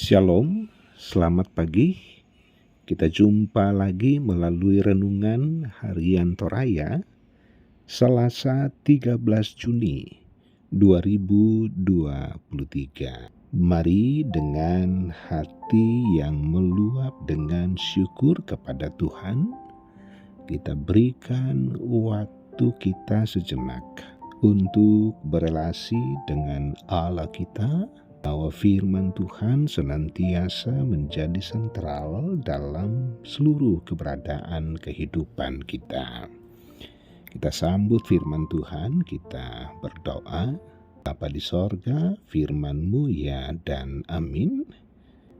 Shalom, selamat pagi. Kita jumpa lagi melalui renungan harian Toraya, Selasa 13 Juni 2023. Mari dengan hati yang meluap dengan syukur kepada Tuhan, kita berikan waktu kita sejenak untuk berelasi dengan Allah kita, bahwa firman Tuhan senantiasa menjadi sentral dalam seluruh keberadaan kehidupan kita. Kita sambut firman Tuhan, kita berdoa. Bapa di sorga, firman-Mu ya dan amin.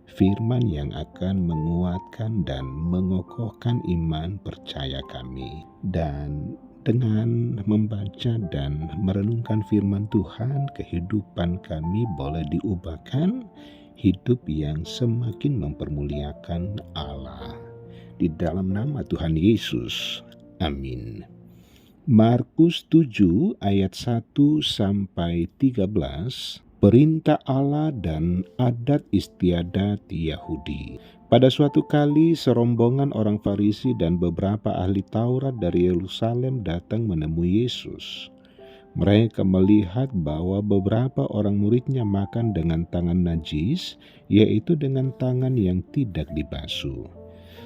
Firman yang akan menguatkan dan mengokohkan iman percaya kami. Dan dengan membaca dan merenungkan firman Tuhan, kehidupan kami boleh diubahkan hidup yang semakin mempermuliakan Allah. Di dalam nama Tuhan Yesus, amin. Markus 7 ayat 1-13, perintah Allah dan adat istiadat Yahudi. Pada suatu kali serombongan orang Farisi dan beberapa ahli Taurat dari Yerusalem datang menemui Yesus. Mereka melihat bahwa beberapa orang muridnya makan dengan tangan najis, yaitu dengan tangan yang tidak dibasuh.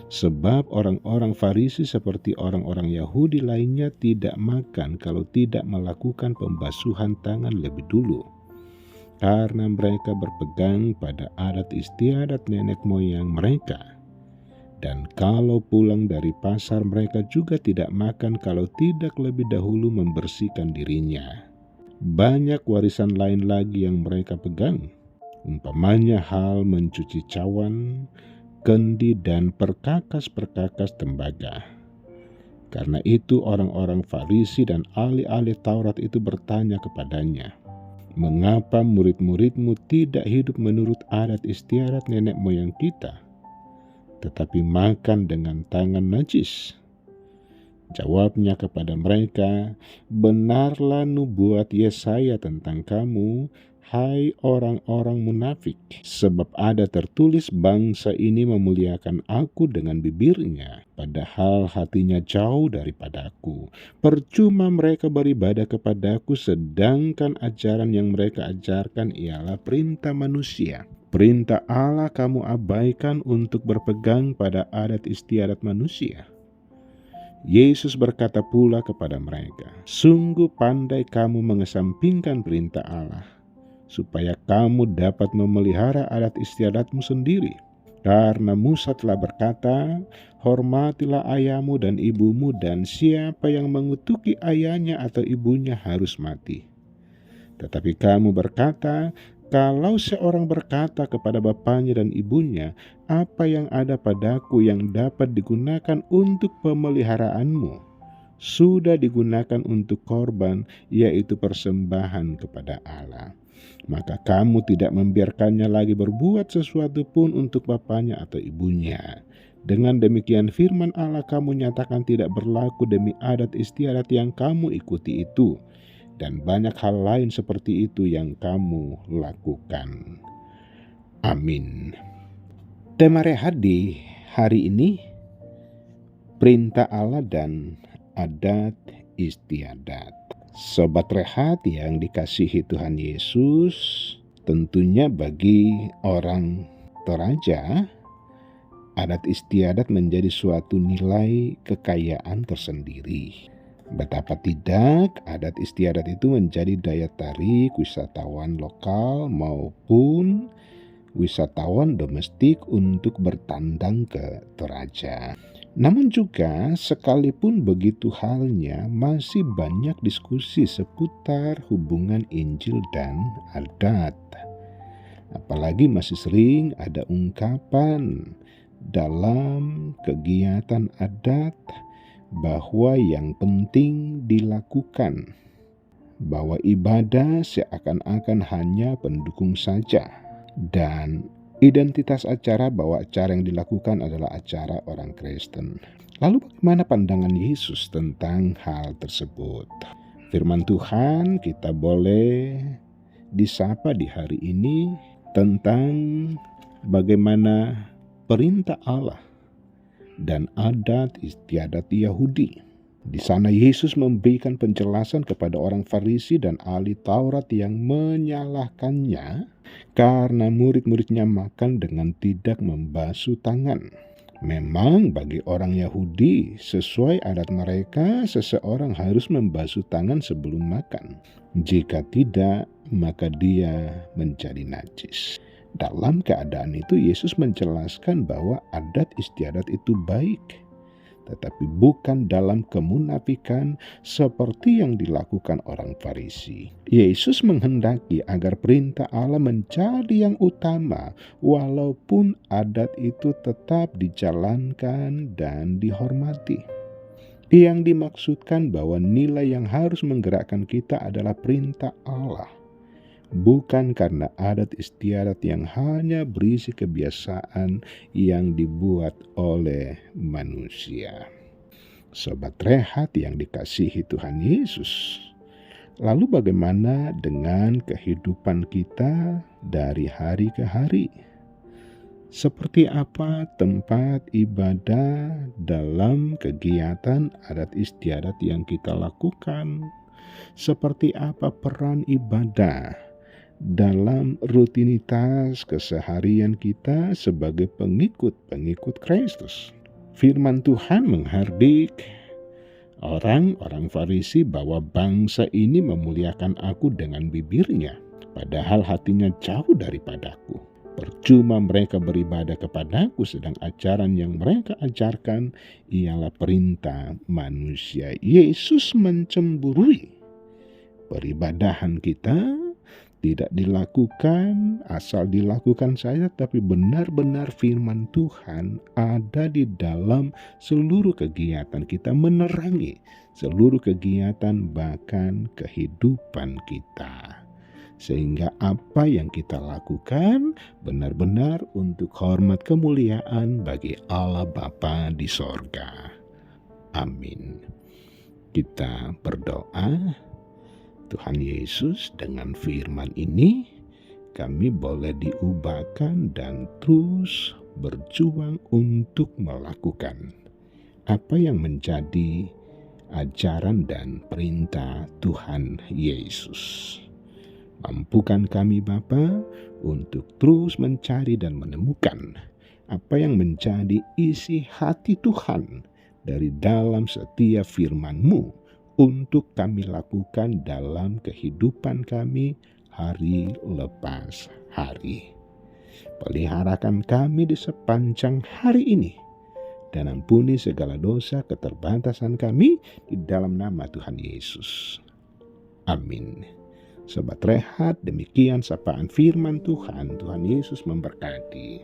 Sebab orang-orang Farisi seperti orang-orang Yahudi lainnya tidak makan kalau tidak melakukan pembasuhan tangan lebih dulu, karena mereka berpegang pada adat istiadat nenek moyang mereka. Dan kalau pulang dari pasar, mereka juga tidak makan kalau tidak lebih dahulu membersihkan dirinya. Banyak warisan lain lagi yang mereka pegang, umpamanya hal mencuci cawan, kendi, dan perkakas-perkakas tembaga. Karena itu orang-orang Farisi dan ahli-ahli Taurat itu bertanya kepadanya, "Mengapa murid-muridmu tidak hidup menurut adat istiadat nenek moyang kita, tetapi makan dengan tangan najis?" Jawabnya kepada mereka, "Benarlah nubuat Yesaya tentang kamu, hai orang-orang munafik. Sebab ada tertulis, bangsa ini memuliakan aku dengan bibirnya, padahal hatinya jauh daripadaku. Percuma mereka beribadah kepadaku, sedangkan ajaran yang mereka ajarkan ialah perintah manusia. Perintah Allah kamu abaikan untuk berpegang pada adat istiadat manusia." Yesus berkata pula kepada mereka, "Sungguh pandai kamu mengesampingkan perintah Allah, supaya kamu dapat memelihara adat istiadatmu sendiri. Karena Musa telah berkata, hormatilah ayahmu dan ibumu, dan siapa yang mengutuki ayahnya atau ibunya harus mati. Tetapi kamu berkata, kalau seorang berkata kepada bapaknya dan ibunya, apa yang ada padaku yang dapat digunakan untuk pemeliharaanmu, sudah digunakan untuk korban, yaitu persembahan kepada Allah. Maka kamu tidak membiarkannya lagi berbuat sesuatu pun untuk bapaknya atau ibunya. Dengan demikian firman Allah kamu nyatakan tidak berlaku demi adat istiadat yang kamu ikuti itu, dan banyak hal lain seperti itu yang kamu lakukan." Amin. Tema rehat di hari ini, perintah Allah dan adat istiadat. Sobat rehat yang dikasihi Tuhan Yesus, tentunya bagi orang Toraja, adat istiadat menjadi suatu nilai kekayaan tersendiri. Betapa tidak, adat istiadat itu menjadi daya tarik wisatawan lokal maupun wisatawan domestik untuk bertandang ke Toraja. Namun juga sekalipun begitu halnya, masih banyak diskusi seputar hubungan Injil dan adat. Apalagi masih sering ada ungkapan dalam kegiatan adat bahwa yang penting dilakukan, bahwa ibadah seakan-akan hanya pendukung saja, dan identitas acara bahwa acara yang dilakukan adalah acara orang Kristen. Lalu bagaimana pandangan Yesus tentang hal tersebut? Firman Tuhan kita boleh disapa di hari ini tentang bagaimana perintah Allah dan adat istiadat Yahudi. Di sana Yesus memberikan penjelasan kepada orang Farisi dan ahli Taurat yang menyalahkannya karena murid-muridnya makan dengan tidak membasuh tangan. Memang bagi orang Yahudi, sesuai adat mereka, seseorang harus membasuh tangan sebelum makan. Jika tidak, maka dia menjadi najis. Dalam keadaan itu, Yesus menjelaskan bahwa adat istiadat itu baik, tetapi bukan dalam kemunafikan seperti yang dilakukan orang Farisi. Yesus menghendaki agar perintah Allah menjadi yang utama, walaupun adat itu tetap dijalankan dan dihormati. Yang dimaksudkan bahwa nilai yang harus menggerakkan kita adalah perintah Allah, bukan karena adat istiadat yang hanya berisi kebiasaan yang dibuat oleh manusia. Sobat Rehat yang dikasihi Tuhan Yesus, lalu bagaimana dengan kehidupan kita dari hari ke hari? Seperti apa tempat ibadah dalam kegiatan adat istiadat yang kita lakukan? Seperti apa peran ibadah dalam rutinitas keseharian kita sebagai pengikut-pengikut Kristus? Firman Tuhan menghardik orang-orang Farisi bahwa bangsa ini memuliakan aku dengan bibirnya, padahal hatinya jauh daripadaku. Percuma mereka beribadah kepadaku, sedang ajaran yang mereka ajarkan ialah perintah manusia. Yesus mencemburui peribadahan kita tidak dilakukan asal dilakukan saja, tapi benar-benar firman Tuhan ada di dalam seluruh kegiatan kita, menerangi seluruh kegiatan bahkan kehidupan kita. Sehingga apa yang kita lakukan benar-benar untuk hormat kemuliaan bagi Allah Bapa di sorga. Amin. Kita berdoa. Tuhan Yesus, dengan firman ini kami boleh diubahkan dan terus berjuang untuk melakukan apa yang menjadi ajaran dan perintah Tuhan Yesus. Mampukan kami Bapa untuk terus mencari dan menemukan apa yang menjadi isi hati Tuhan dari dalam setiap firman-Mu untuk kami lakukan dalam kehidupan kami hari lepas hari. Peliharakan kami di sepanjang hari ini, dan ampuni segala dosa keterbatasan kami di dalam nama Tuhan Yesus. Amin. Sobat Rehat, demikian sapaan firman Tuhan. Tuhan Yesus memberkati.